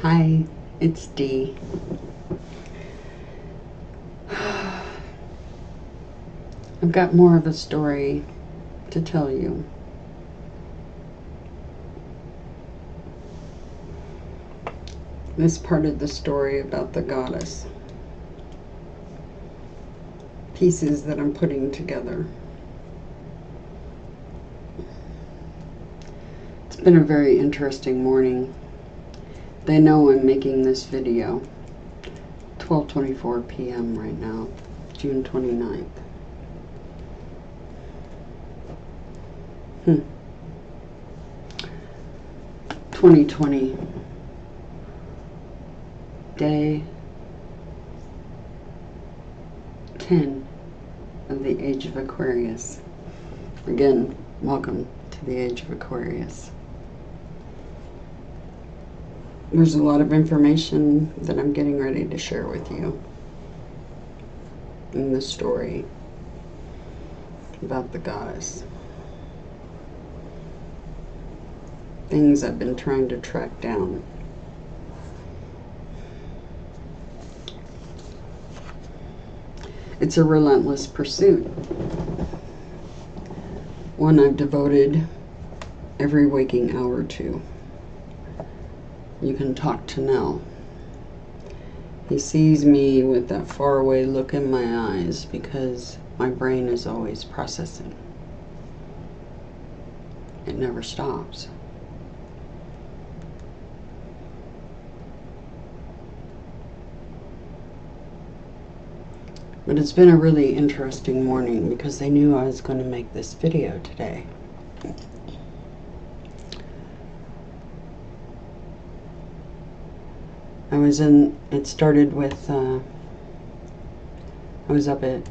Hi, it's Dee. I've got more of a story to tell you. This part of the story about the goddess. Pieces that I'm putting together. It's been a very interesting morning. They know I'm making this video. 12:24 p.m. right now, June 29th. 2020. Day 10 of the Age of Aquarius. Again, welcome to the Age of Aquarius. There's a lot of information that I'm getting ready to share with you in this story about the goddess. Things I've been trying to track down. It's a relentless pursuit. One I've devoted every waking hour to. You can talk to Nell. He sees me with that faraway look in my eyes because my brain is always processing. It never stops. But it's been a really interesting morning because they knew I was going to make this video today. It started with, I was up at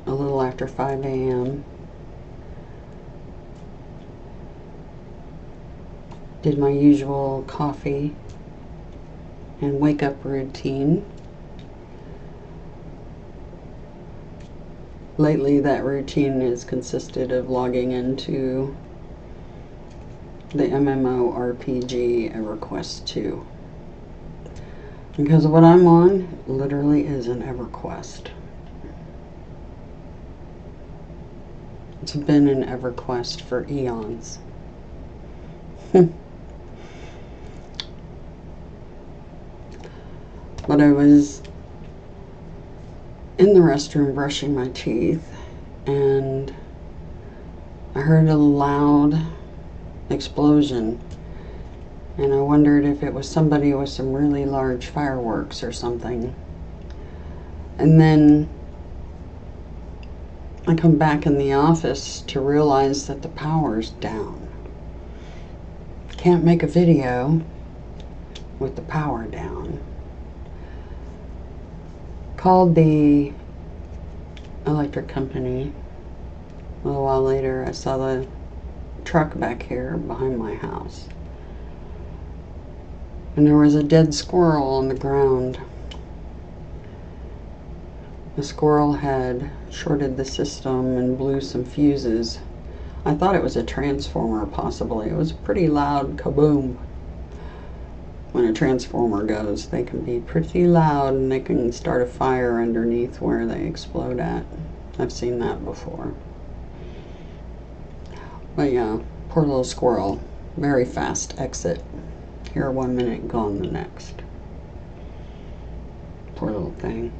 a little after 5 a.m. Did my usual coffee and wake up routine. Lately, that routine has consisted of logging into the MMORPG EverQuest 2. Because what I'm on literally is an EverQuest. It's been an EverQuest for eons. But I was in the restroom brushing my teeth and I heard a loud explosion, and I wondered if it was somebody with some really large fireworks or something. And then I come back in the office to realize that the power's down. Can't make a video with the power down. Called the electric company. A little while later, I saw the truck back here behind my house. And there was a dead squirrel on the ground. The squirrel had shorted the system and blew some fuses. I thought it was a transformer, possibly. It was a pretty loud kaboom. When a transformer goes, they can be pretty loud and they can start a fire underneath where they explode at. I've seen that before. But yeah, poor little squirrel. Very fast exit. Here 1 minute, gone the next. Poor little thing.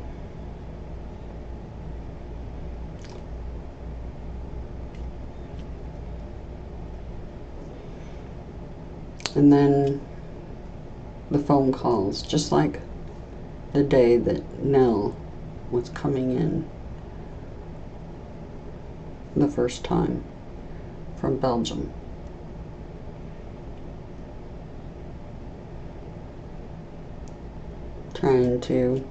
And then the phone calls, just like the day that Nell was coming in the first time from Belgium. Trying to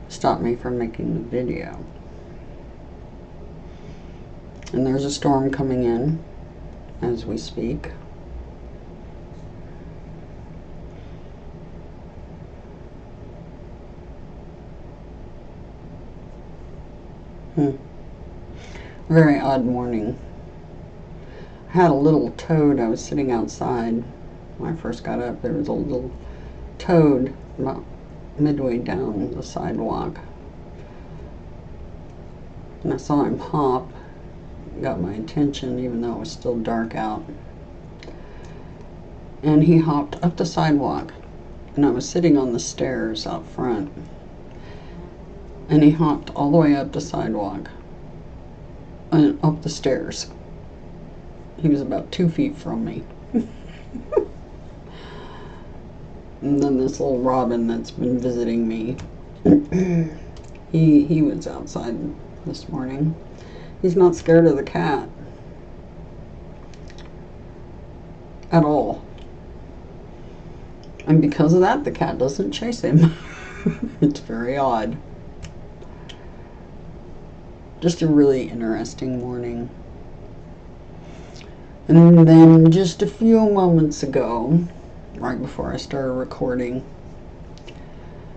stop me from making the video. And there's a storm coming in as we speak. Very odd morning. I had a little toad. I was sitting outside When I first got up, there was a little toad about midway down the sidewalk. And I saw him hop. Got my attention even though it was still dark out. And he hopped up the sidewalk. And I was sitting on the stairs out front. And he hopped all the way up the sidewalk and up the stairs. He was about 2 feet from me. And then this little robin that's been visiting me, he was outside this morning. He's not scared of the cat at all. And because of that, the cat doesn't chase him. It's very odd. Just a really interesting morning. And then just a few moments ago, right before I started recording,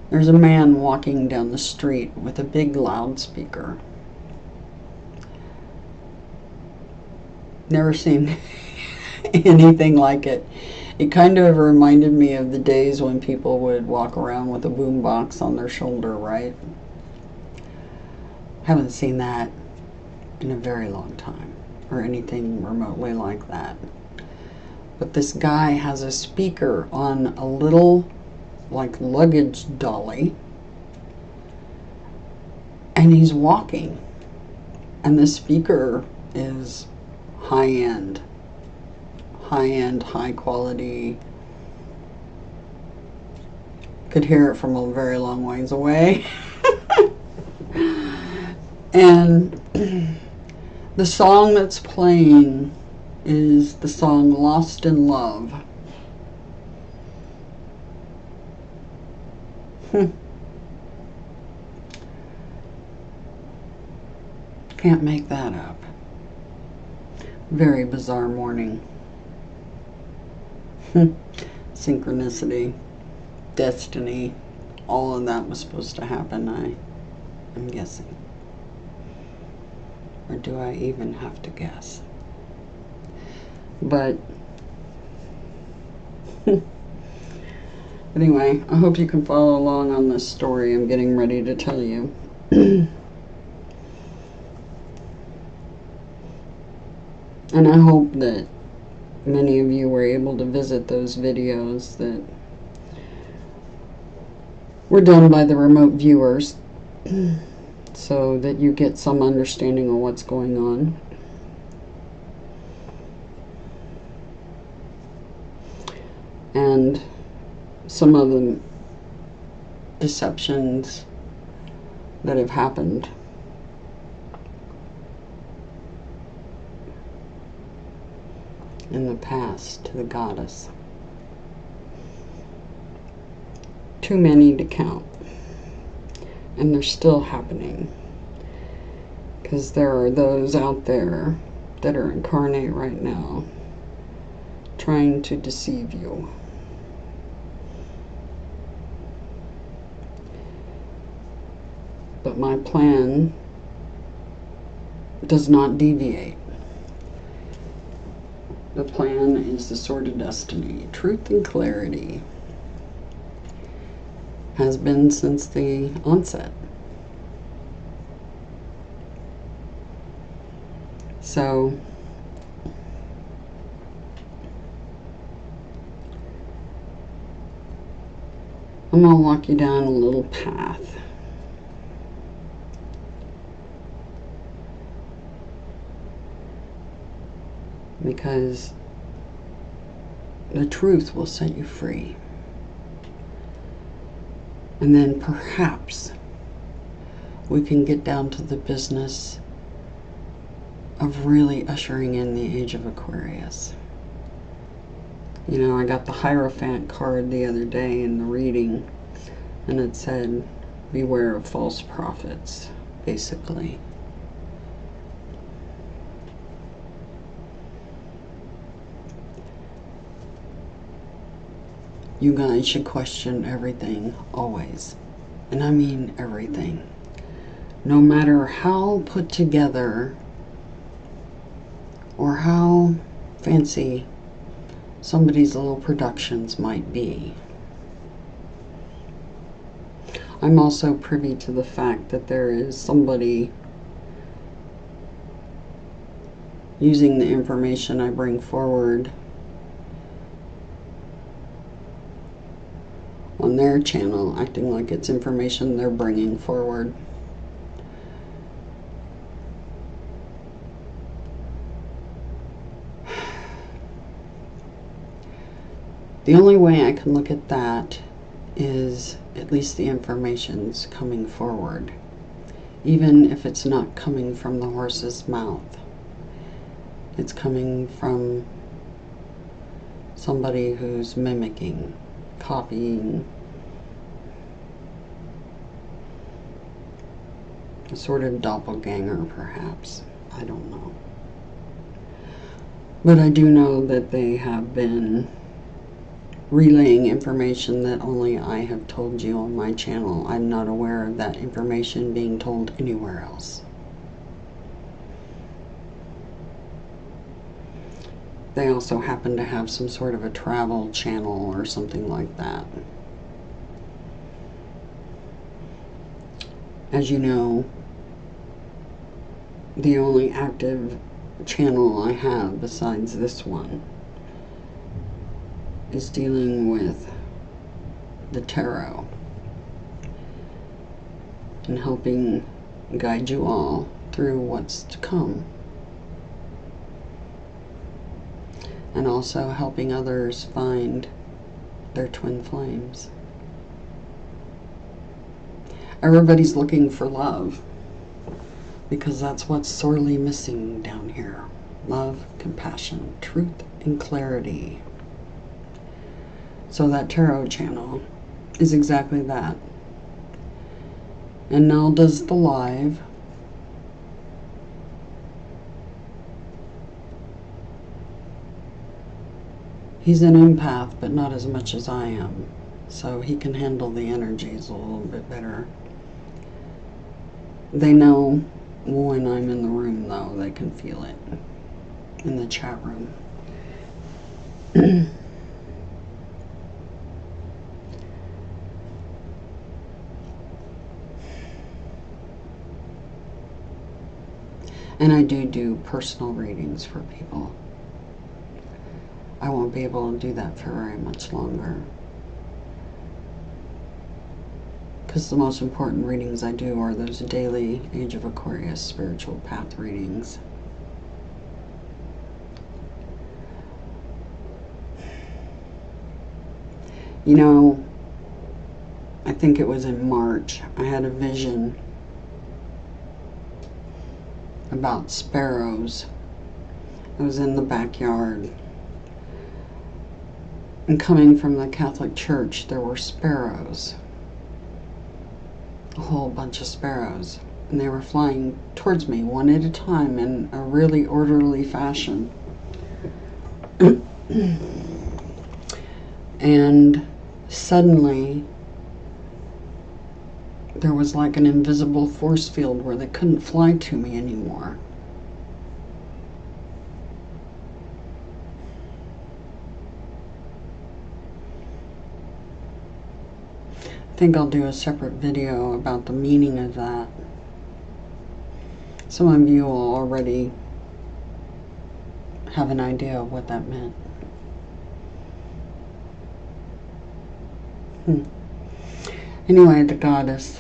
there's a man walking down the street with a big loudspeaker. Never seen anything like it. It kind of reminded me of the days when people would walk around with a boombox on their shoulder, right? Haven't seen that in a very long time, or anything remotely like that. But this guy has a speaker on a little, like, luggage dolly, and he's walking. And the speaker is high-end, high quality. Could hear it from a very long ways away. And the song that's playing is the song Lost in Love. Can't make that up. Very bizarre morning. Synchronicity, destiny, all of that was supposed to happen, I'm guessing. Or do I even have to guess? But anyway, I hope you can follow along on this story I'm getting ready to tell you. And I hope that many of you were able to visit those videos that were done by the remote viewers, so that you get some understanding of what's going on. And some of the deceptions that have happened. In the past to the goddess. Too many to count. And they're still happening. Because there are those out there that are incarnate right now trying to deceive you. But my plan does not deviate. The plan is the sword of destiny. Truth and clarity has been since the onset. So I'm going to walk you down a little path. Because the truth will set you free. And then perhaps we can get down to the business of really ushering in the age of Aquarius. You know, I got the Hierophant card the other day in the reading, and it said, beware of false prophets, basically. You guys should question everything, always. And I mean everything. No matter how put together or how fancy somebody's little productions might be. I'm also privy to the fact that there is somebody using the information I bring forward on their channel, acting like it's information they're bringing forward. The only way I can look at that is at least the information's coming forward, even if it's not coming from the horse's mouth. It's coming from somebody who's mimicking, copying, a sort of doppelganger, perhaps. I don't know. But I do know that they have been relaying information that only I have told you on my channel. I'm not aware of that information being told anywhere else. They also happen to have some sort of a travel channel or something like that. As you know, the only active channel I have besides this one is dealing with the tarot and helping guide you all through what's to come, and also helping others find their twin flames. Everybody's looking for love, because that's what's sorely missing down here. Love, compassion, truth, and clarity. So that tarot channel is exactly that. And Nell does the live. He's an empath, but not as much as I am. So he can handle the energies a little bit better. They know when I'm in the room, though. They can feel it in the chat room. And I do personal readings for people. I won't be able to do that for very much longer, because the most important readings I do are those daily Age of Aquarius spiritual path readings. You know, I think it was in March, I had a vision about sparrows. I was in the backyard, and coming from the Catholic Church, there were sparrows. A whole bunch of sparrows. And they were flying towards me one at a time in a really orderly fashion. And suddenly, there was like an invisible force field where they couldn't fly to me anymore. I think I'll do a separate video about the meaning of that. Some of you will already have an idea of what that meant. Anyway, the goddess.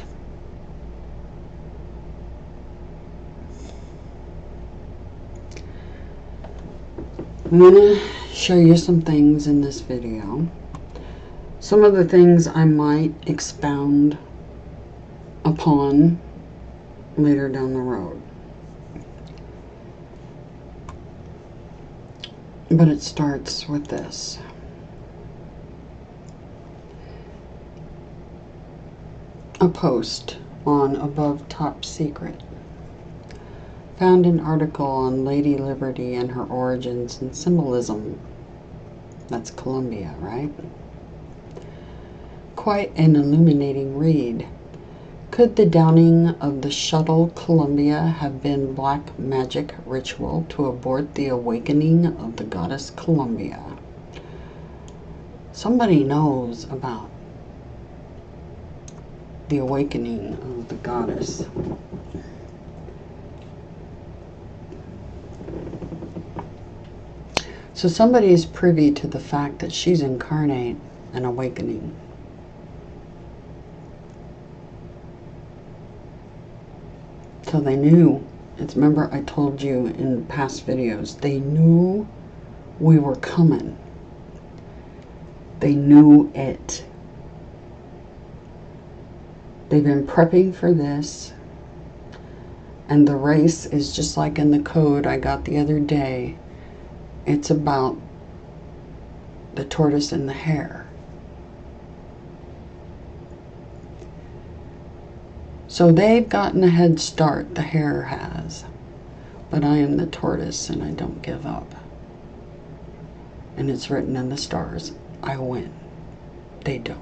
I'm going to show you some things in this video. Some of the things I might expound upon later down the road. But it starts with this. A post on Above Top Secret. Found an article on Lady Liberty and her origins and symbolism. That's Columbia, right? Quite an illuminating read. Could the downing of the shuttle Columbia have been black magic ritual to abort the awakening of the goddess Columbia? Somebody knows about the awakening of the goddess. So somebody is privy to the fact that she's incarnate and awakening. So they knew. Remember I told you in past videos, they knew we were coming. They knew it. They've been prepping for this. And the race is just like in the code I got the other day. It's about the tortoise and the hare. So they've gotten a head start, the hare has. But I am the tortoise and I don't give up. And it's written in the stars, I win. They don't.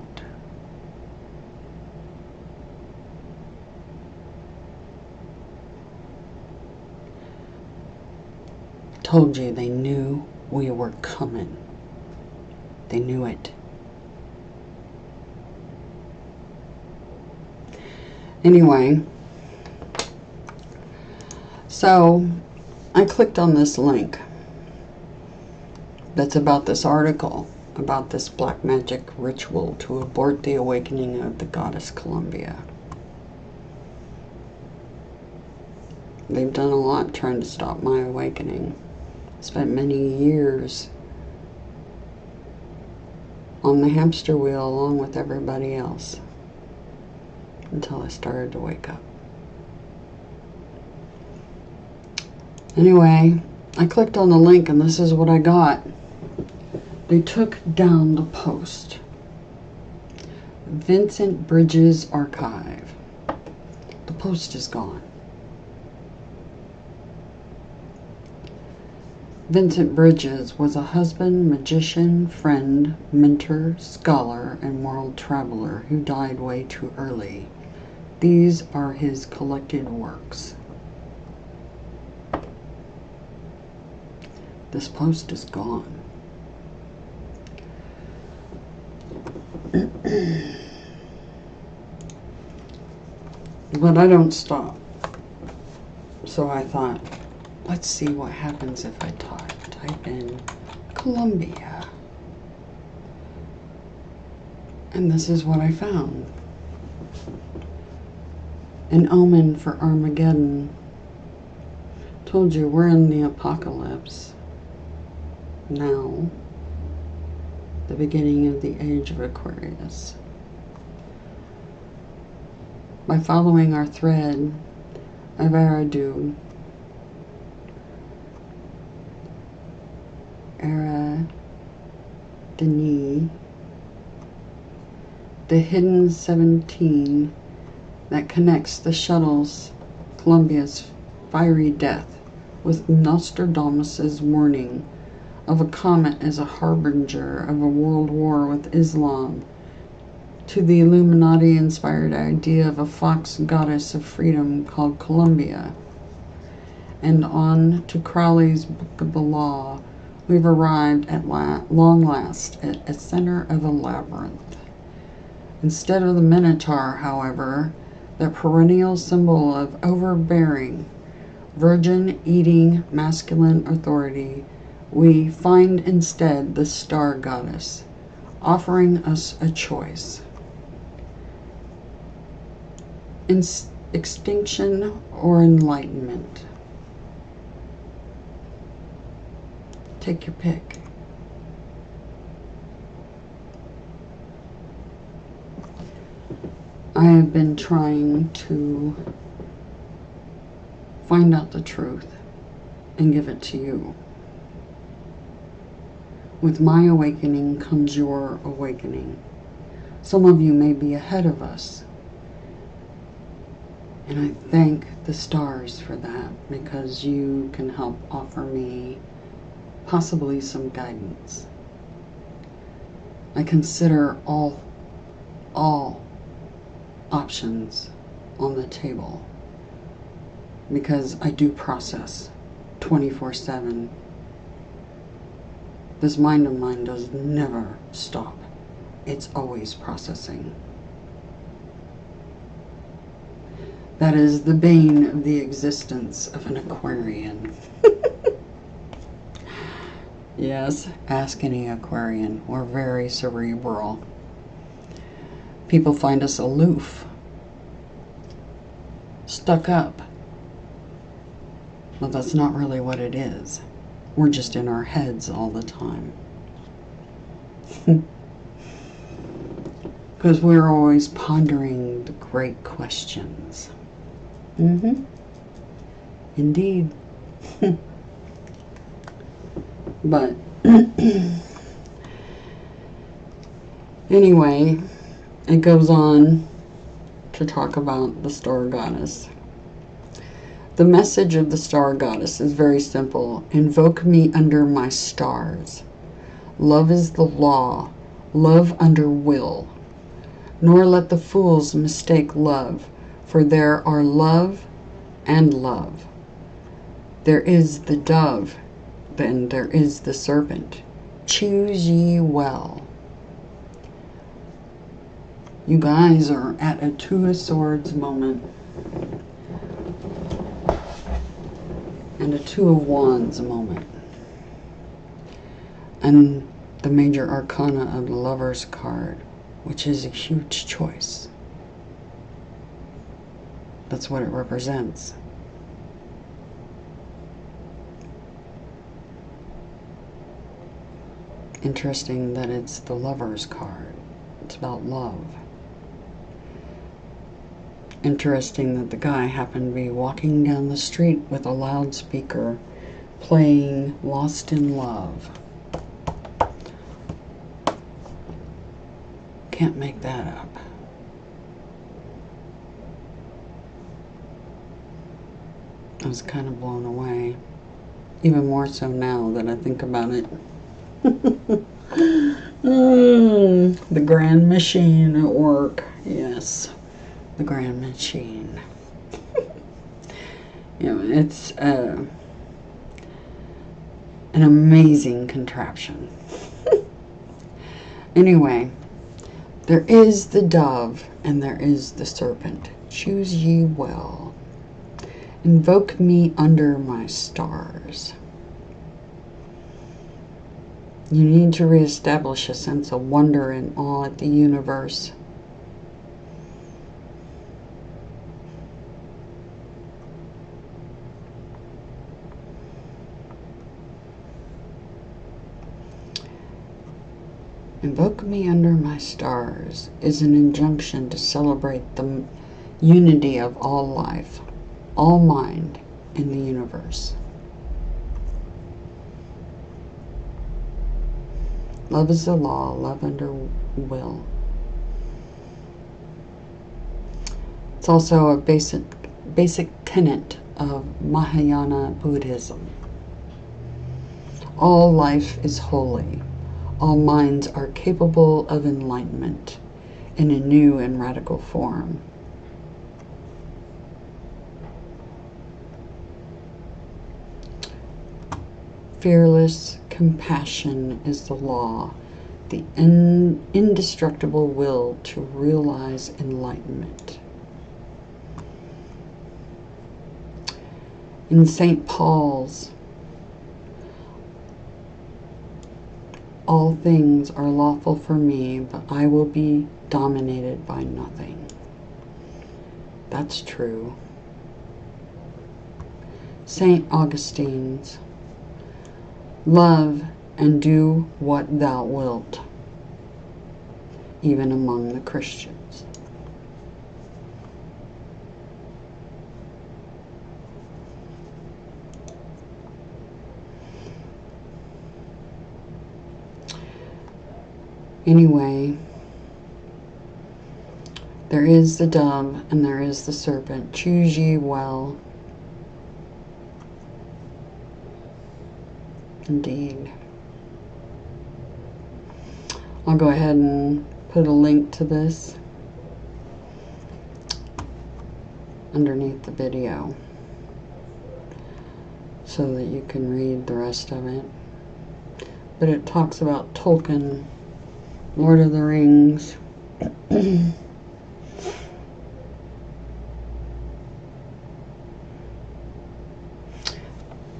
Told you they knew we were coming. They knew it. Anyway, so I clicked on this link that's about this article about this black magic ritual to abort the awakening of the goddess Columbia. They've done a lot trying to stop my awakening. Spent many years on the hamster wheel along with everybody else until I started to wake up. Anyway, I clicked on the link and this is what I got. They took down the post. Vincent Bridges Archive. The post is gone. Vincent Bridges was a husband, magician, friend, mentor, scholar, and world traveler who died way too early. These are his collected works. This post is gone. But I don't stop. So I thought, let's see what happens if I type in Columbia. And this is what I found. An omen for Armageddon. Told you we're in the apocalypse now. The beginning of the age of Aquarius. By following our thread of Eridu, Denis, the hidden 17 that connects the shuttles, Columbia's fiery death, with Nostradamus's warning of a comet as a harbinger of a world war with Islam, to the Illuminati-inspired idea of a fox goddess of freedom called Columbia, and on to Crowley's Book of the Law, we've arrived at long last at a center of a labyrinth. Instead of the Minotaur, however, the perennial symbol of overbearing, virgin-eating masculine authority, we find instead the star goddess, offering us a choice. Extinction or enlightenment. Take your pick. I have been trying to find out the truth and give it to you. With my awakening comes your awakening. Some of you may be ahead of us. And I thank the stars for that, because you can help offer me possibly some guidance. I consider all options on the table, because I do process 24/7 This mind of mine does never stop. It's always processing. That is the bane of the existence of an Aquarian. Yes, ask any Aquarian. We're very cerebral. People find us aloof, stuck up. But that's not really what it is. We're just in our heads all the time. Because we're always pondering the great questions. Indeed. But anyway, it goes on to talk about the star goddess. The message of the star goddess is very simple. Invoke me under my stars. Love is the law. Love under will. Nor let the fools mistake love, for there are love and love. There is the dove, then there is the serpent. Choose ye well. You guys are at a Two of Swords moment. And a Two of Wands moment. And the major arcana of the Lover's card, which is a huge choice. That's what it represents. Interesting that it's the Lover's card. It's about love. Interesting that the guy happened to be walking down the street with a loudspeaker playing Lost in Love. Can't make that up. I was kind of blown away. Even more so now that I think about it. The grand machine at work. Yes. The grand machine. You know, it's an amazing contraption. Anyway, there is the dove and there is the serpent. Choose ye well. Invoke me under my stars. You need to reestablish a sense of wonder and awe at the universe. Invoke me under my stars is an injunction to celebrate the unity of all life, all mind in the universe. Love is the law, love under will. It's also a basic tenet of Mahayana Buddhism. All life is holy. All minds are capable of enlightenment in a new and radical form. Fearless compassion is the law, the indestructible will to realize enlightenment. In St. Paul's, all things are lawful for me, but I will be dominated by nothing. That's true. St. Augustine's, love and do what thou wilt, even among the Christians. Anyway, there is the dove and there is the serpent. Choose ye well. Indeed. I'll go ahead and put a link to this underneath the video so that you can read the rest of it. but it talks about Tolkien, Lord of the Rings.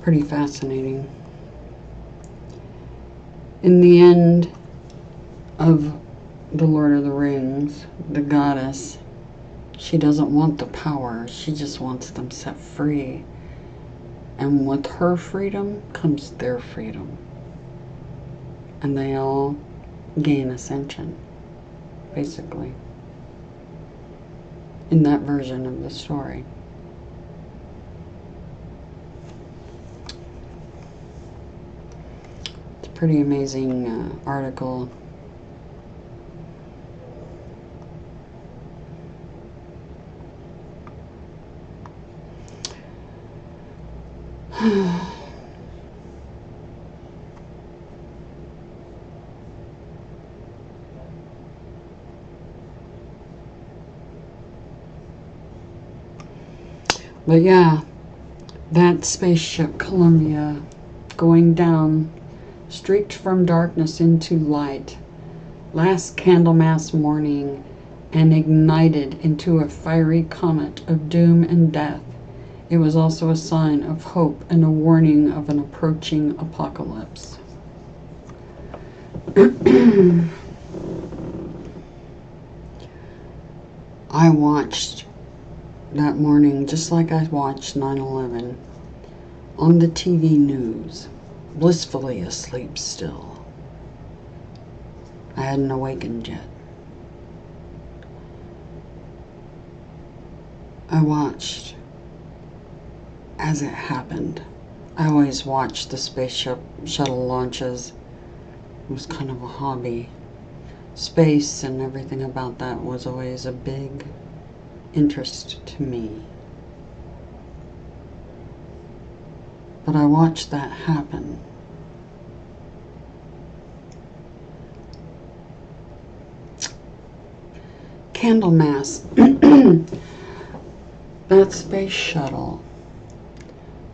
Pretty fascinating. In the end of the Lord of the Rings, the goddess, she doesn't want the power. She just wants them set free. And with her freedom comes their freedom. And they all gain ascension, basically, in that version of the story. It's a pretty amazing article. But yeah, that spaceship Columbia going down, streaked from darkness into light, last Candlemas morning, and ignited into a fiery comet of doom and death. It was also a sign of hope and a warning of an approaching apocalypse. I watched that morning, just like I watched 9/11, on the TV news, blissfully asleep still. I hadn't awakened yet. I watched as it happened. I always watched the space shuttle launches. It was kind of a hobby. Space and everything about that was always a big interest to me. But I watched that happen. Candlemas. That space shuttle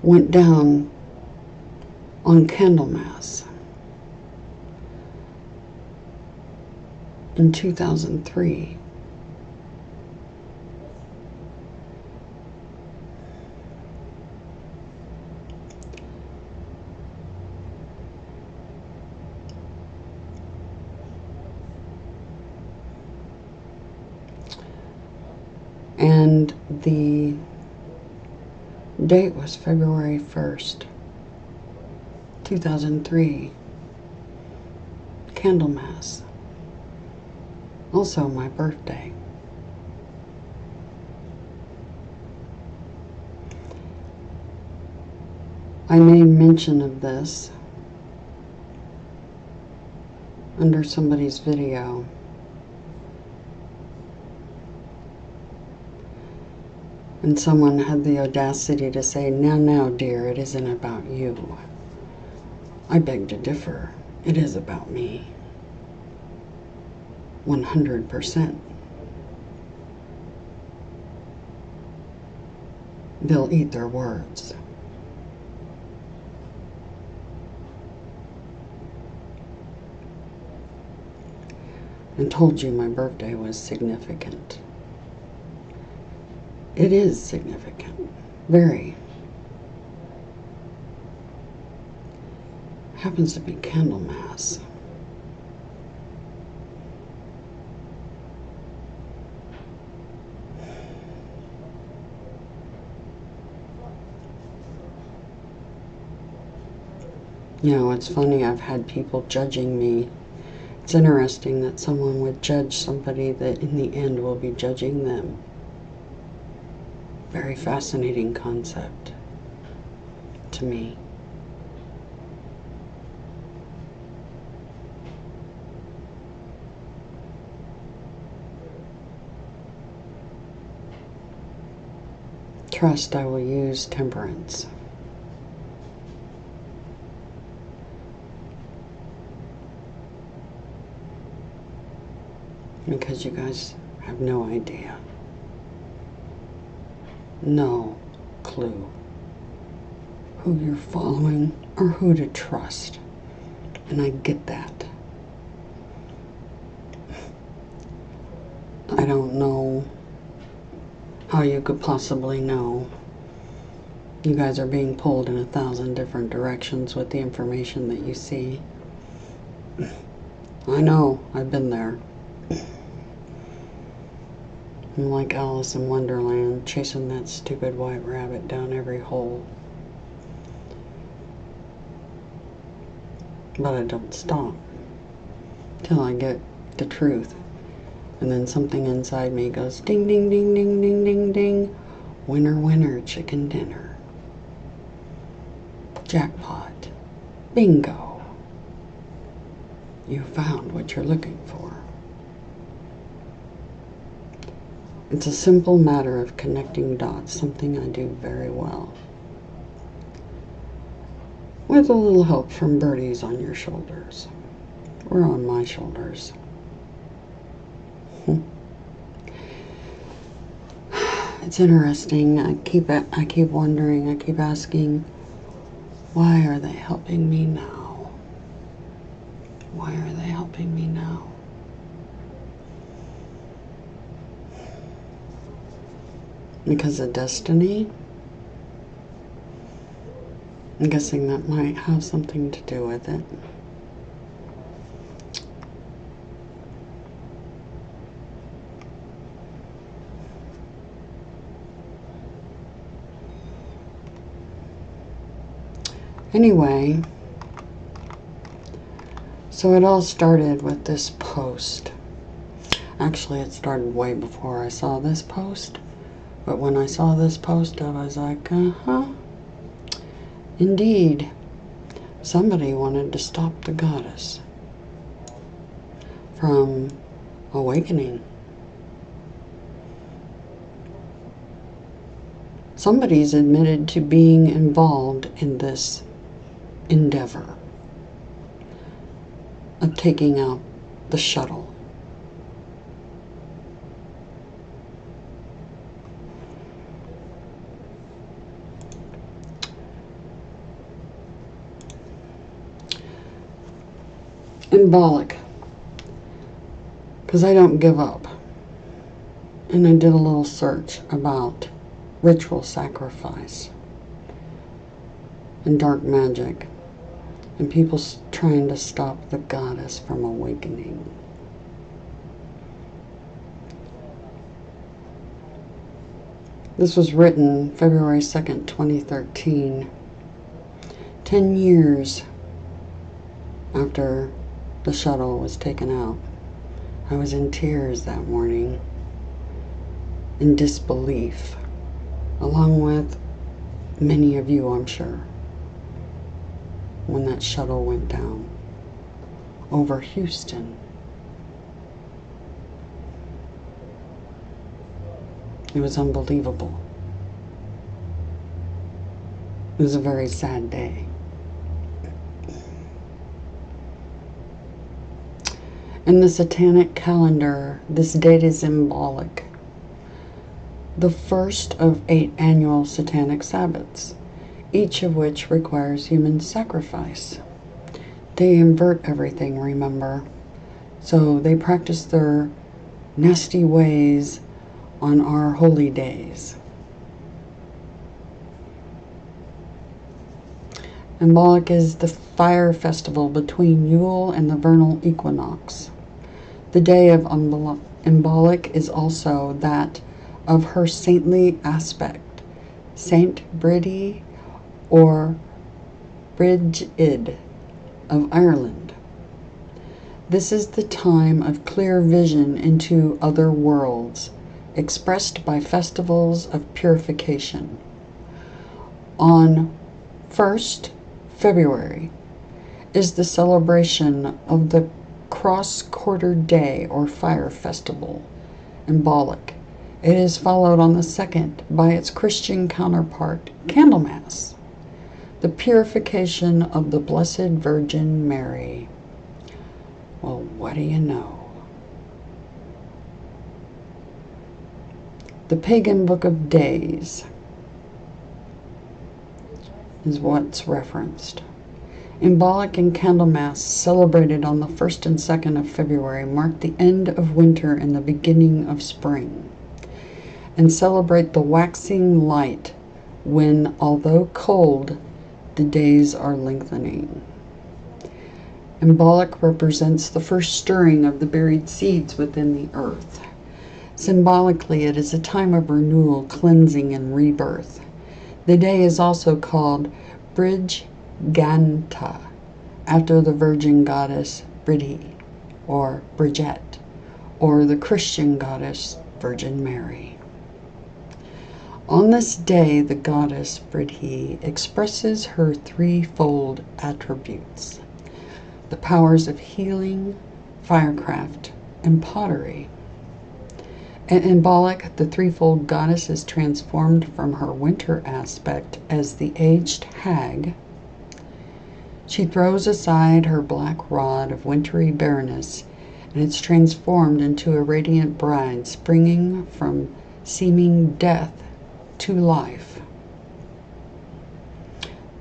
went down on Candlemas in 2003. And the date was February 1st, 2003. Candlemas. Also my birthday. I made mention of this under somebody's video. And someone had the audacity to say, now, dear, it isn't about you. I beg to differ. It is about me. 100%. They'll eat their words. And told you my birthday was significant. It is significant. Very. Happens to be Candlemas. You know, it's funny, I've had people judging me. It's interesting that someone would judge somebody that in the end will be judging them. Very fascinating concept to me. Trust I will use temperance. Because you guys have no idea. No clue who you're following or who to trust. And I get that. I don't know how you could possibly know. You guys are being pulled in 1,000 different directions with the information that you see. I know, I've been there. I'm like Alice in Wonderland, chasing that stupid white rabbit down every hole. But I don't stop till I get the truth. And then something inside me goes ding, ding, ding, ding, ding, ding, ding. Winner, winner, chicken dinner. Jackpot. Bingo. You found what you're looking for. It's a simple matter of connecting dots, something I do very well. With a little help from birdies on your shoulders. Or on my shoulders. It's interesting. I keep wondering, I keep asking, why are they helping me now? Why are they helping me now? Because of destiny? I'm guessing that might have something to do with it. Anyway, so it all started with this post. Actually, it started way before I saw this post. But when I saw this post, I was like, indeed, somebody wanted to stop the goddess from awakening. Somebody's admitted to being involved in this endeavor of taking out the shuttle. Symbolic, because I don't give up. And I did a little search about ritual sacrifice and dark magic and people trying to stop the goddess from awakening. This was written February 2nd, 2013, 10 years after the shuttle was taken out. I was in tears that morning, in disbelief, along with many of you, I'm sure, when that shuttle went down over Houston. It was unbelievable. It was a very sad day. In the Satanic Calendar, this date is symbolic. The first of 8 annual Satanic Sabbaths, each of which requires human sacrifice. They invert everything, remember. So they practice their nasty ways on our holy days. Symbolic is the fire festival between Yule and the vernal equinox. The day of Symbolic is also that of her saintly aspect, Saint Bridie or Brigid of Ireland. This is the time of clear vision into other worlds, expressed by festivals of purification. On 1st February is the celebration of the Cross-Quarter Day or Fire Festival, Symbolic. It is followed on the 2nd by its Christian counterpart, Candlemas, the purification of the Blessed Virgin Mary. Well, what do you know? The Pagan Book of Days is what's referenced. Symbolic and Candlemas, celebrated on the 1st and 2nd of February, mark the end of winter and the beginning of spring, and celebrate the waxing light when, although cold, the days are lengthening. Symbolic represents the first stirring of the buried seeds within the earth. Symbolically, it is a time of renewal, cleansing, and rebirth. The day is also called Bridganta, after the virgin goddess Bridi, or Bridget, or the Christian goddess Virgin Mary. On this day, the goddess Bridi expresses her threefold attributes: the powers of healing, firecraft, and pottery. And symbolic, the threefold goddess is transformed from her winter aspect as the aged hag. She throws aside her black rod of wintry bareness, and it's transformed into a radiant bride, springing from seeming death to life.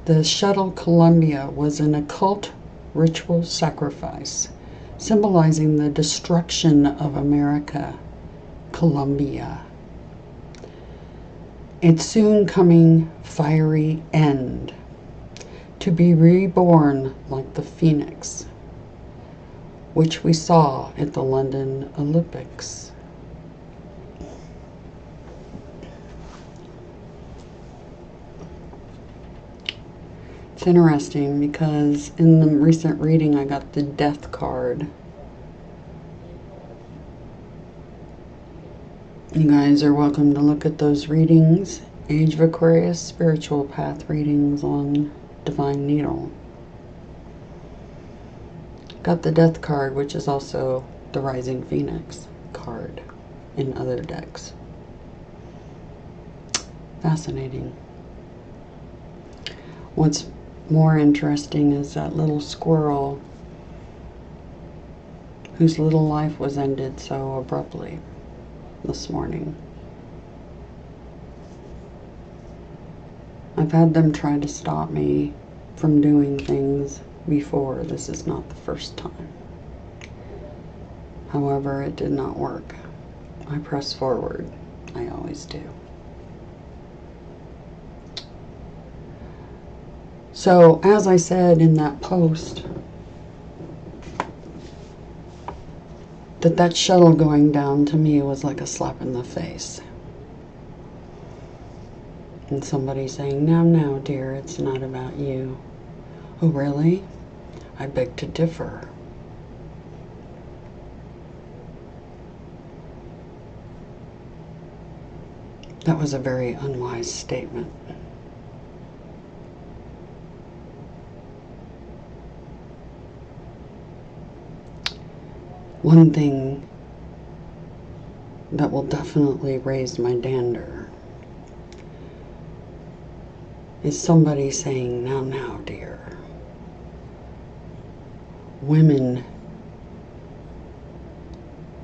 The shuttle Columbia was an occult ritual sacrifice, symbolizing the destruction of America, Columbia. Its soon coming fiery end, to be reborn like the phoenix, which we saw at the London Olympics. It's interesting because in the recent reading I got the death card. You guys are welcome to look at those readings. Age of Aquarius spiritual path readings on Divine Needle. Got the death card, which is also the Rising Phoenix card in other decks. Fascinating. What's more interesting is that little squirrel whose little life was ended so abruptly this morning. I've had them try to stop me from doing things before. This is not the first time. However, it did not work. I press forward. I always do. So, as I said in that post, that shuttle going down to me was like a slap in the face. And somebody saying, now, dear, it's not about you. Oh, really? I beg to differ. That was a very unwise statement. One thing that will definitely raise my dander is somebody saying, now, dear. Women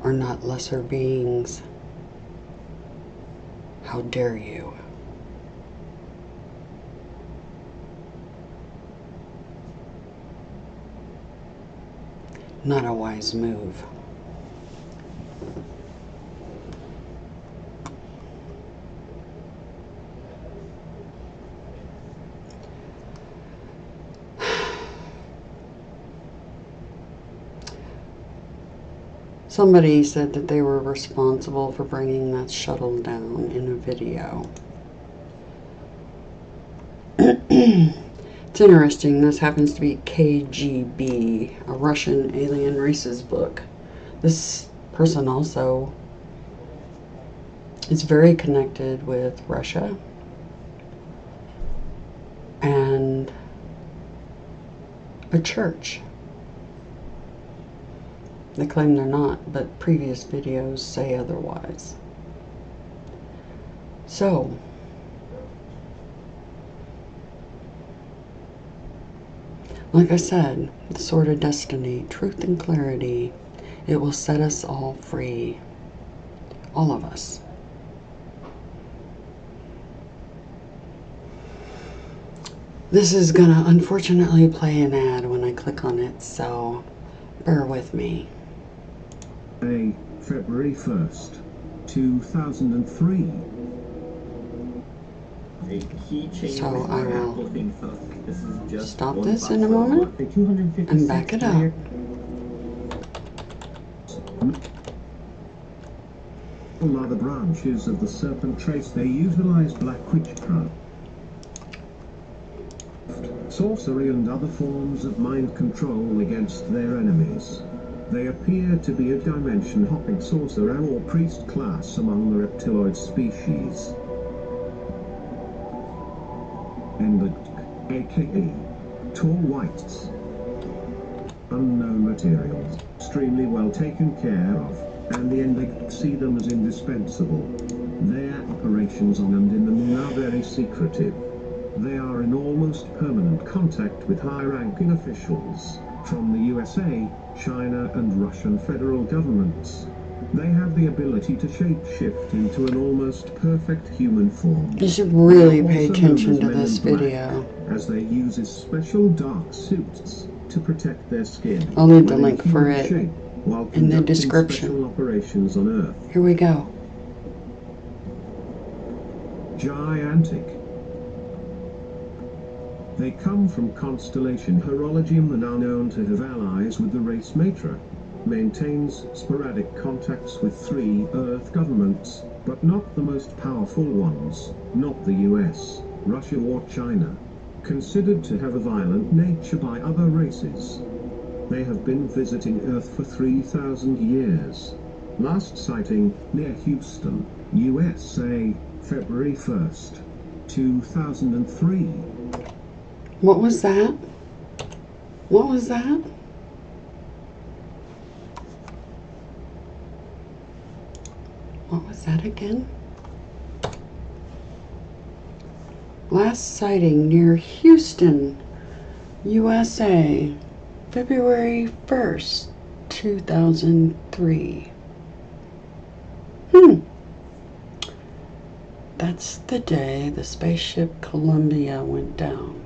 are not lesser beings. How dare you? Not a wise move. Somebody said that they were responsible for bringing that shuttle down in a video. It's interesting, this happens to be KGB, a Russian alien races book. This person also is very connected with Russia and a church. They claim they're not, but previous videos say otherwise. So, like I said, the sword of destiny, truth and clarity, it will set us all free. All of us. This is gonna unfortunately play an ad when I click on it, so bear with me. February 1st, 2003. So I will stop this in a moment and back it up. All other branches of the serpent trace they utilize black witchcraft, sorcery and other forms of mind control against their enemies. They appear to be a dimension-hopping sorcerer or priest class among the reptiloid species. Ended, aka tall whites. Unknown materials, extremely well taken care of, and the Endig see them as indispensable. Their operations on and in the moon are very secretive. They are in almost permanent contact with high-ranking officials from the USA, China and Russian federal governments. They have the ability to shape-shift into an almost perfect human form. You should really pay attention to this video, as they use special dark suits to protect their skin. I'll leave the link for it in the description. Operations on Earth. Here we go. Gigantic. They come from constellation Horologium and are known to have allies with the race Matra. Maintains sporadic contacts with 3 Earth governments, but not the most powerful ones, not the US, Russia or China. Considered to have a violent nature by other races. They have been visiting Earth for 3,000 years. Last sighting, near Houston, USA, February 1st, 2003. What was that? What was that? What was that again? Last sighting near Houston, USA, February 1st, 2003. That's the day the spaceship Columbia went down.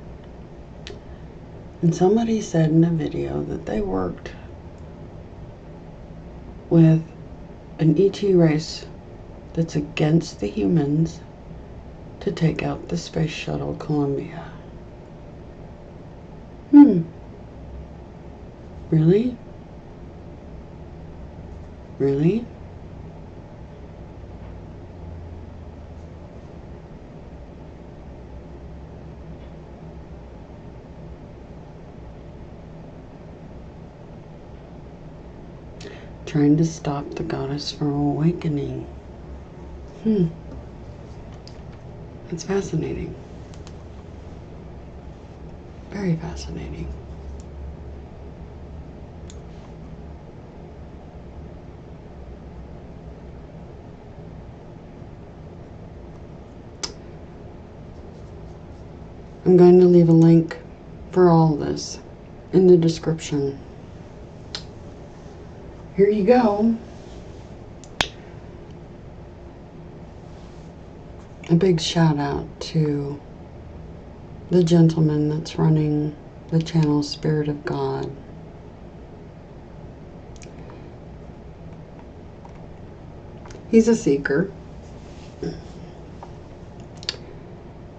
And somebody said in a video that they worked with an ET race that's against the humans to take out the space shuttle Columbia. Really? Really? Trying to stop the goddess from awakening. It's fascinating. Very fascinating. I'm going to leave a link for all this in the description. Here you go. A big shout out to the gentleman that's running the channel Spirit of God. He's a seeker.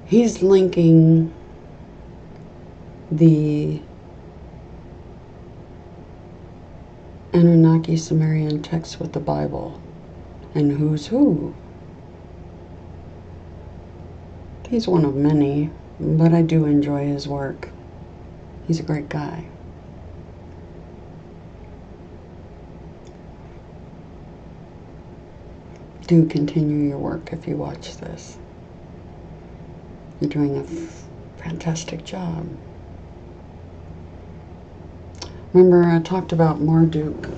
He's linking the Anunnaki Sumerian text with the Bible and who's who. He's one of many, but I do enjoy his work. He's a great guy. Do continue your work if you watch this. You're doing a fantastic job. Remember, I talked about Marduk.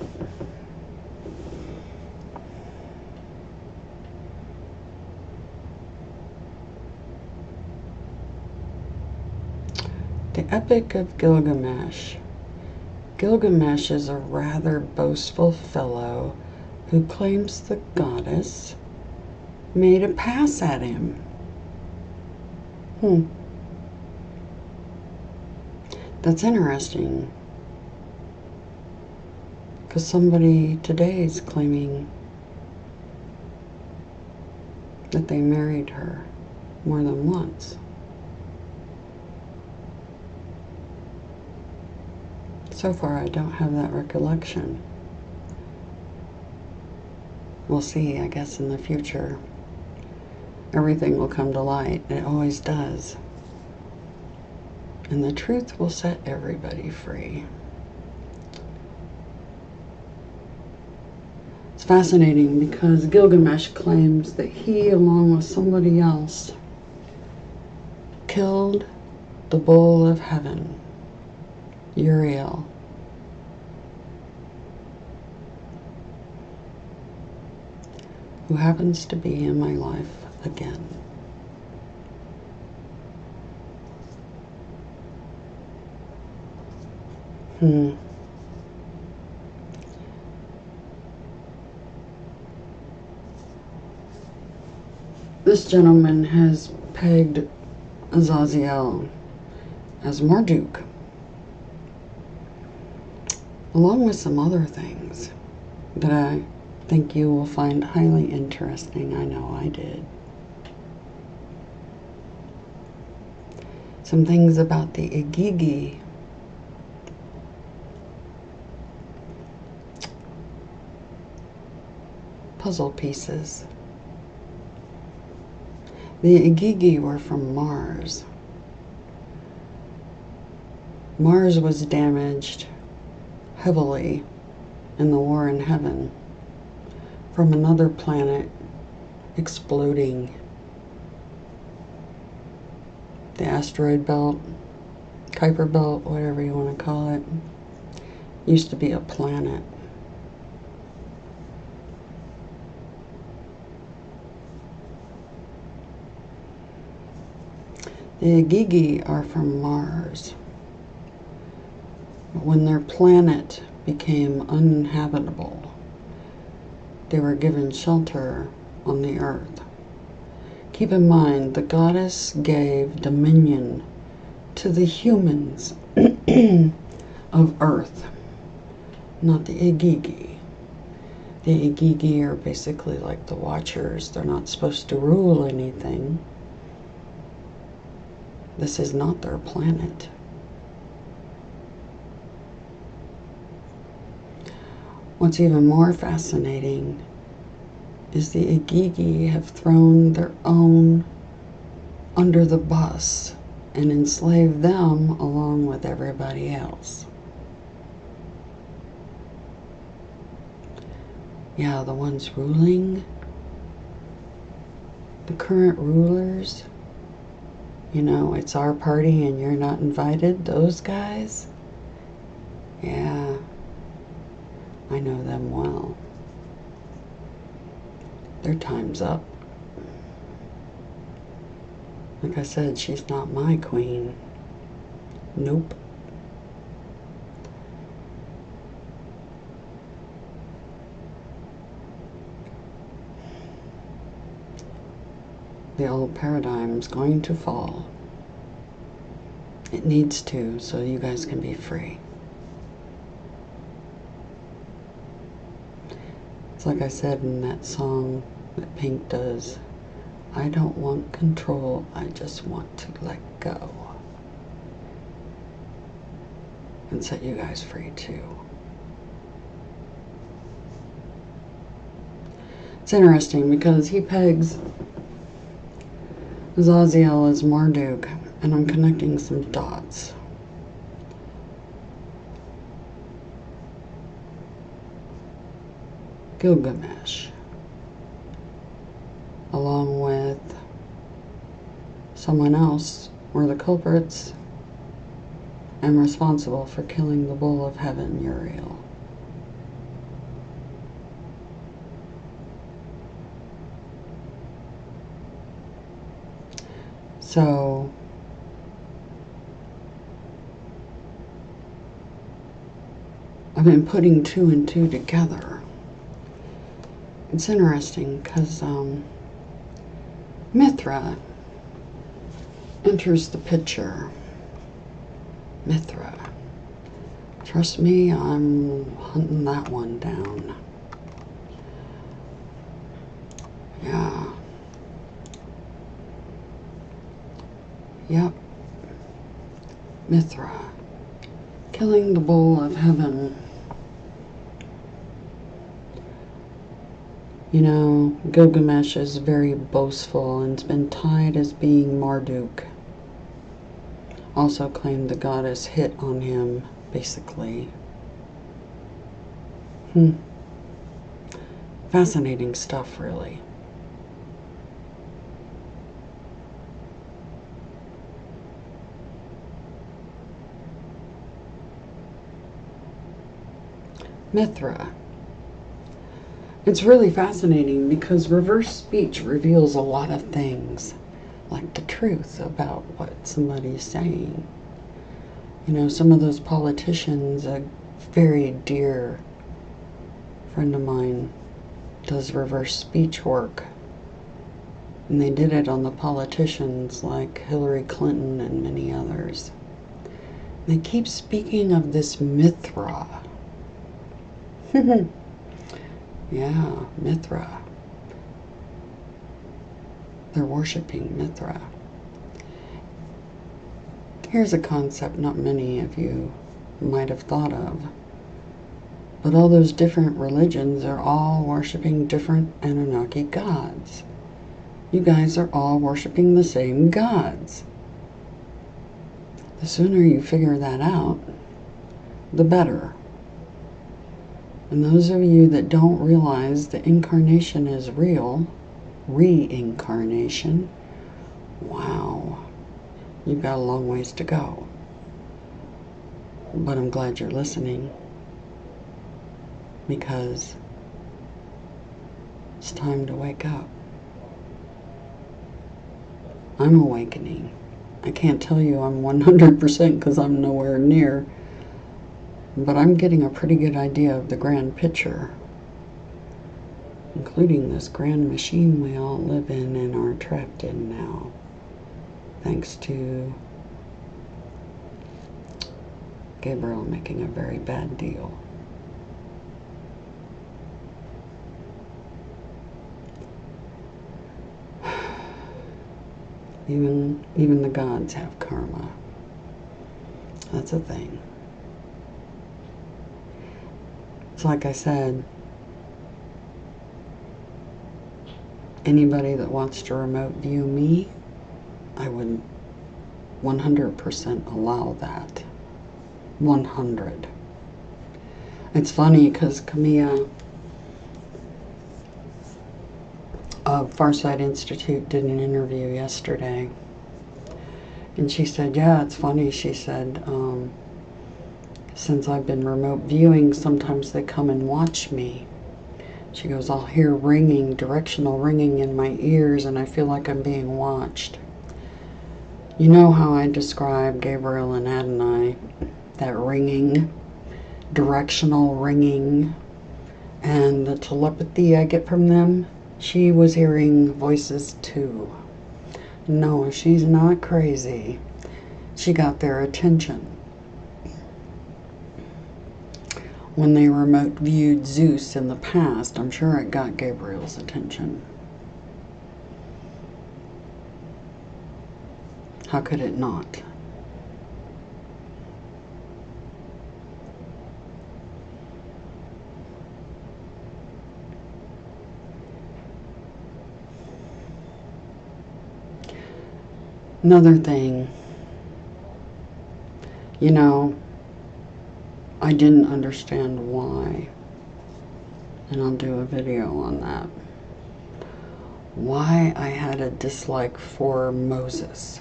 The Epic of Gilgamesh. Gilgamesh is a rather boastful fellow who claims the goddess made a pass at him. That's interesting, because somebody today is claiming that they married her more than once. So far, I don't have that recollection. We'll see, I guess, in the future. Everything will come to light. It always does. And the truth will set everybody free. It's fascinating because Gilgamesh claims that he, along with somebody else, killed the bull of heaven, Uriel. Who happens to be in my life again. This gentleman has pegged Azazel as Marduk, along with some other things that I think you will find highly interesting. I know I did. Some things about the Igigi. Puzzle pieces. The Igigi were from Mars. Mars was damaged heavily in the war in heaven from another planet exploding. The asteroid belt, Kuiper belt, whatever you want to call it, used to be a planet. The Igigi are from Mars. When their planet became uninhabitable, they were given shelter on the earth. Keep in mind, the goddess gave dominion to the humans of earth, not the Igigi. The Igigi are basically like the Watchers. They're not supposed to rule anything. This is not their planet. What's even more fascinating is the Igigi have thrown their own under the bus and enslaved them along with everybody else. Yeah, the ones ruling, the current rulers, you know, it's our party and you're not invited, those guys, yeah, I know them well. Their time's up. Like I said, she's not my queen. Nope. The old paradigm's going to fall. It needs to, so you guys can be free. It's like I said in that song that Pink does, I don't want control, I just want to let go. And set you guys free too. It's interesting because he pegs Azazel as Marduk, and I'm connecting some dots. Gilgamesh, along with someone else, were the culprits and responsible for killing the bull of heaven, Uriel. So, I've been putting two and two together. It's interesting because Mithra enters the picture. Mithra. Trust me, I'm hunting that one down. Yeah. Yep. Mithra. Killing the bull of heaven. You know, Gilgamesh is very boastful and has been tied as being Marduk. Also claimed the goddess hit on him, basically. Fascinating stuff, really. Mithra. It's really fascinating because reverse speech reveals a lot of things, like the truth about what somebody's saying. You know, some of those politicians, a very dear friend of mine does reverse speech work. And they did it on the politicians like Hillary Clinton and many others. They keep speaking of this Mithra. Yeah, Mithra. They're worshiping Mithra. Here's a concept not many of you might have thought of. But all those different religions are all worshiping different Anunnaki gods. You guys are all worshiping the same gods. The sooner you figure that out, the better. And those of you that don't realize the incarnation is real, reincarnation, wow, you've got a long ways to go. But I'm glad you're listening, because it's time to wake up. I'm awakening. I can't tell you I'm 100% because I'm nowhere near, but I'm getting a pretty good idea of the grand picture, including this grand machine we all live in and are trapped in now, thanks to Gabriel making a very bad deal. Even the gods have karma. That's a thing. It's like I said, anybody that wants to remote view me, I would 100% allow that. 100. It's funny because Camilla of Farsight Institute did an interview yesterday, and she said, yeah, it's funny, she said, since I've been remote viewing, sometimes they come and watch me. She goes, I'll hear ringing, directional ringing in my ears, and I feel like I'm being watched. You know how I describe Gabriel and Adonai, that ringing, directional ringing, and the telepathy I get from them? She was hearing voices too. No, she's not crazy. She got their attention. When they remote viewed Zeus in the past, I'm sure it got Gabriel's attention. How could it not? Another thing, you know, I didn't understand why, and I'll do a video on that. Why I had a dislike for Moses.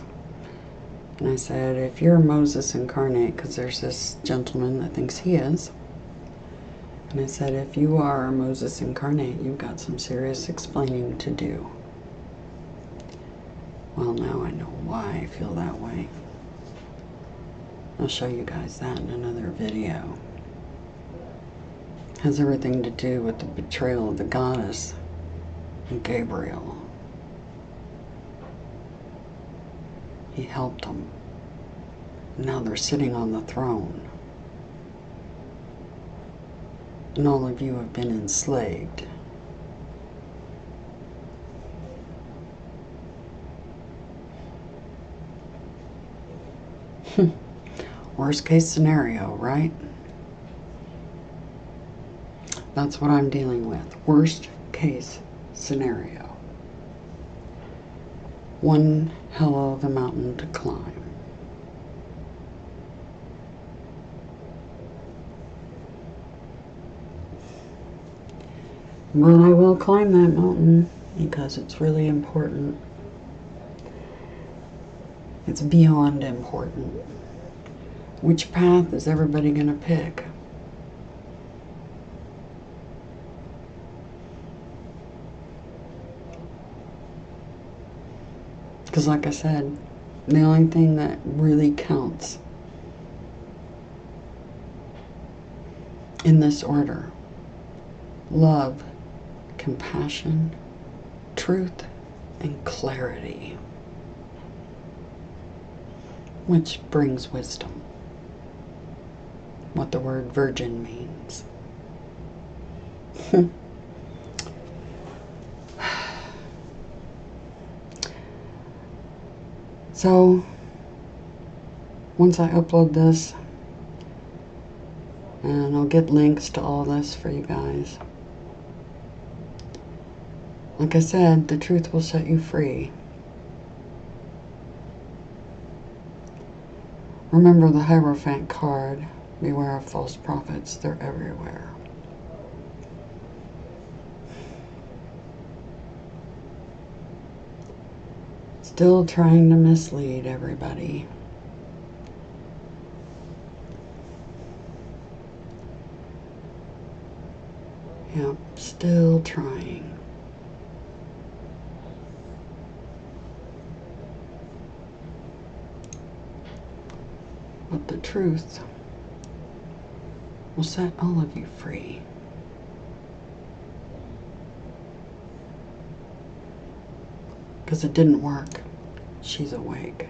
And I said, if you're Moses incarnate, because there's this gentleman that thinks he is, and I said, if you are Moses incarnate, you've got some serious explaining to do. Well, now I know why I feel that way. I'll show you guys that in another video. It has everything to do with the betrayal of the goddess and Gabriel. He helped them. Now they're sitting on the throne. And all of you have been enslaved. Worst case scenario, right? That's what I'm dealing with. Worst case scenario. One hell of a mountain to climb. But I will climb that mountain because it's really important. It's beyond important. Which path is everybody going to pick? Because like I said, the only thing that really counts in this order: love, compassion, truth, and clarity. Which brings wisdom. What the word virgin means. So, once I upload this, and I'll get links to all this for you guys. Like I said, the truth will set you free. Remember the Hierophant card. Beware of false prophets. They're everywhere. Still trying to mislead everybody. Yep, still trying. But the truth will set all of you free. Because it didn't work. She's awake.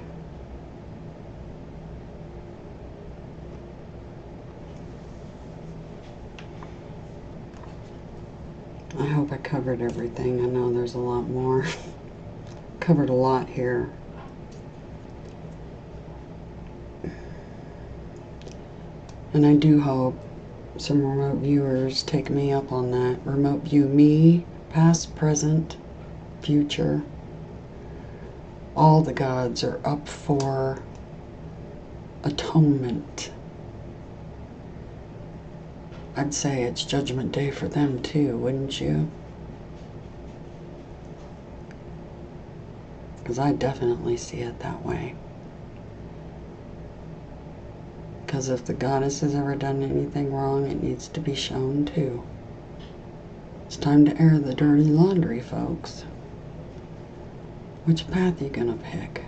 I hope I covered everything. I know there's a lot more. Covered a lot here. And I do hope some remote viewers take me up on that. Remote view me, past, present, future. All the gods are up for atonement. I'd say it's Judgment Day for them too, wouldn't you? Because I definitely see it that way. Because if the goddess has ever done anything wrong, it needs to be shown too. It's time to air the dirty laundry, folks. Which path are you gonna pick?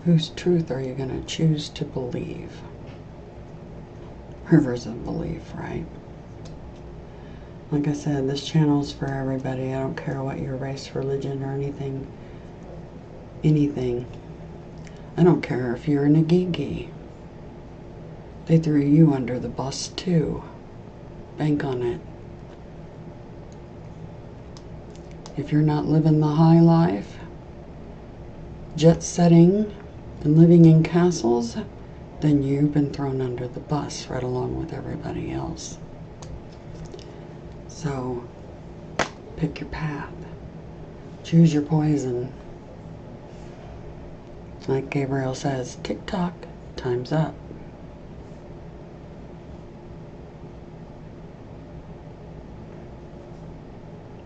Whose truth are you gonna choose to believe? Rivers of belief, right? Like I said, this channel's for everybody. I don't care what your race, religion, or anything. I don't care if you're an Agigi. They threw you under the bus too. Bank on it. If you're not living the high life, jet setting, and living in castles, then you've been thrown under the bus right along with everybody else. So, pick your path. Choose your poison. Like Gabriel says, tick-tock, time's up.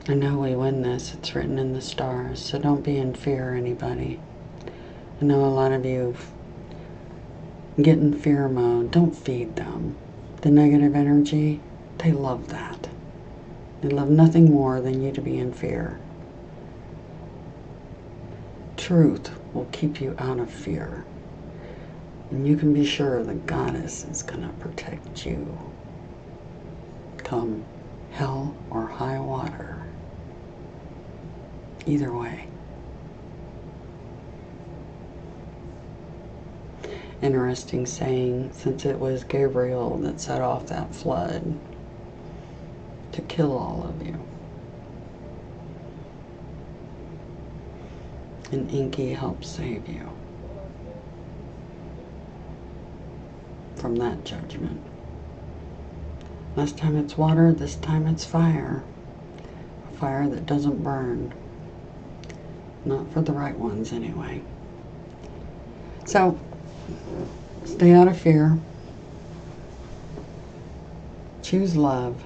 I know we win this. It's written in the stars, so don't be in fear, anybody. I know a lot of you get in fear mode. Don't feed them. The negative energy, they love that. They love nothing more than you to be in fear. Truth will keep you out of fear. And you can be sure the goddess is going to protect you. Come hell or high water. Either way. interesting saying, since it was Gabriel that set off that flood to kill all of you. And Inky helped save you from that judgment. Last time it's water, this time it's fire. A fire that doesn't burn. Not for the right ones, anyway. So, stay out of fear. Choose love.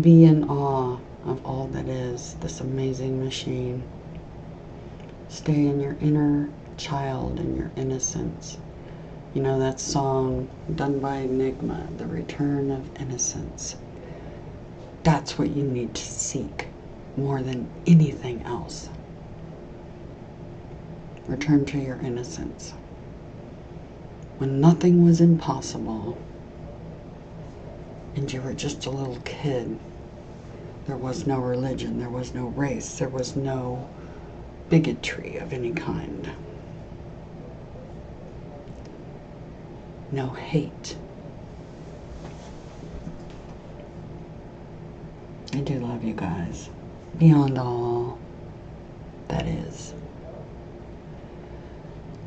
Be in awe of all that is this amazing machine. Stay in your inner child and your innocence. You know that song done by Enigma, The Return of Innocence. That's what you need to seek more than anything else. Return to your innocence. When nothing was impossible and you were just a little kid, there was no religion, there was no race, there was no bigotry of any kind. No hate. I do love you guys. Beyond all that is.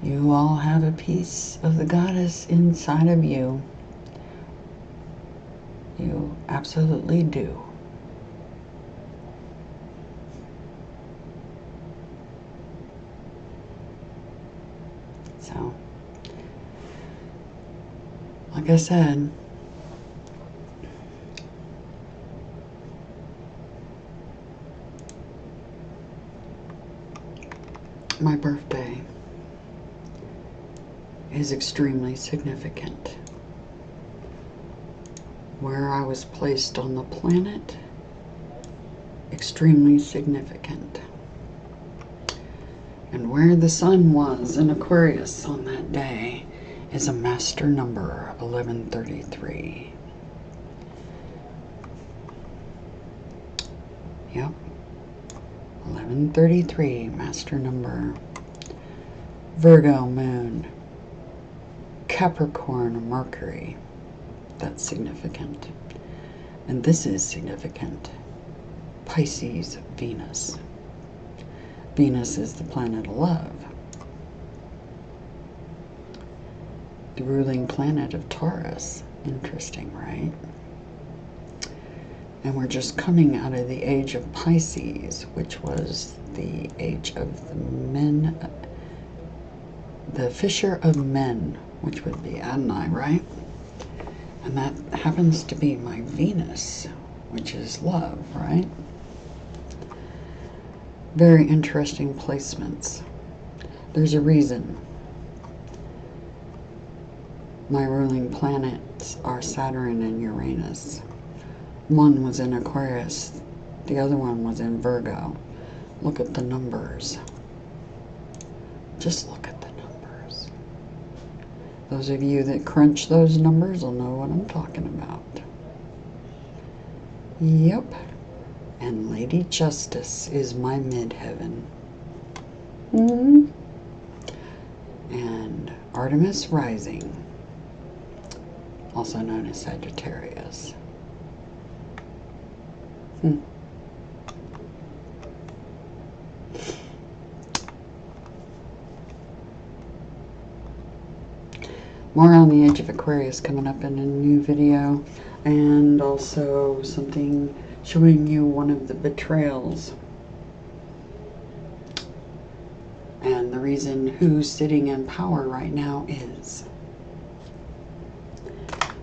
You all have a piece of the goddess inside of you. You absolutely do. So, like I said, my birthday is extremely significant. Where I was placed on the planet, extremely significant. And where the sun was in Aquarius on that day is a master number, 1133. Yep. 1133, master number. Virgo moon. Capricorn Mercury. That's significant. And this is significant. Pisces Venus. Venus is the planet of love. The ruling planet of Taurus. Interesting, right? And we're just coming out of the age of Pisces, which was the age of the men, the fisher of men, which would be Adonai, right? And that happens to be my Venus, which is love, right? Very interesting placements. There's a reason. My ruling planets are Saturn and Uranus. One was in Aquarius, the other one was in Virgo. Look at the numbers. Just look at the numbers. Those of you that crunch those numbers will know what I'm talking about. Yep. And Lady Justice is my midheaven. And Artemis Rising, also known as Sagittarius. More on the age of Aquarius coming up in a new video, and also something showing you one of the betrayals and the reason who's sitting in power right now is.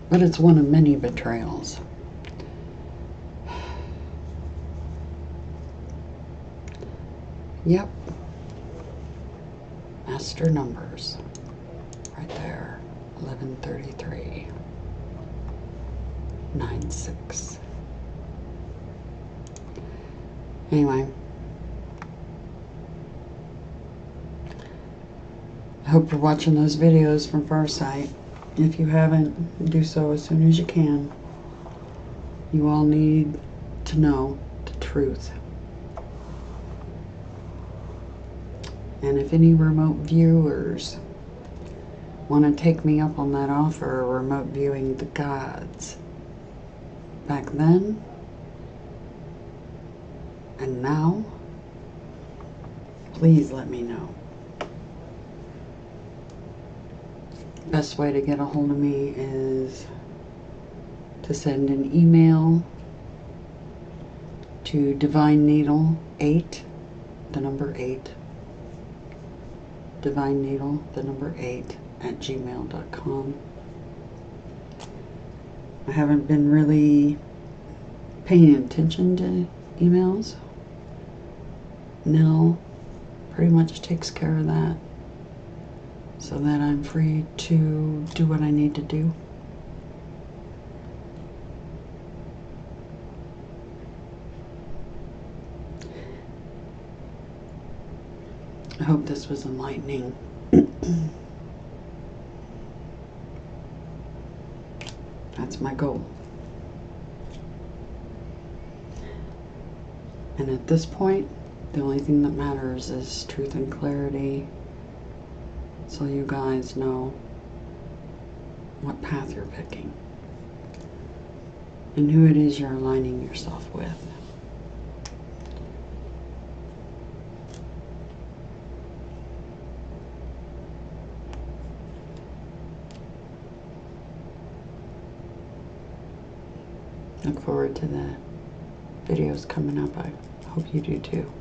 But it's one of many betrayals. Yep. Master numbers. Right there. 1133. 96. Anyway. I hope you're watching those videos from Farsight. If you haven't, do so as soon as you can. You all need to know the truth. And if any remote viewers want to take me up on that offer of remote viewing the gods back then and now, please let me know. Best way to get a hold of me is to send an email to divineneedle8, the number 8, divineneedle, the number 8, at gmail.com. I haven't been really paying attention to emails. Nell pretty much takes care of that so that I'm free to do what I need to do. I hope this was enlightening. That's my goal. And at this point, the only thing that matters is truth and clarity, so you guys know what path you're picking and who it is you're aligning yourself with. Look forward to the videos coming up. I hope you do too.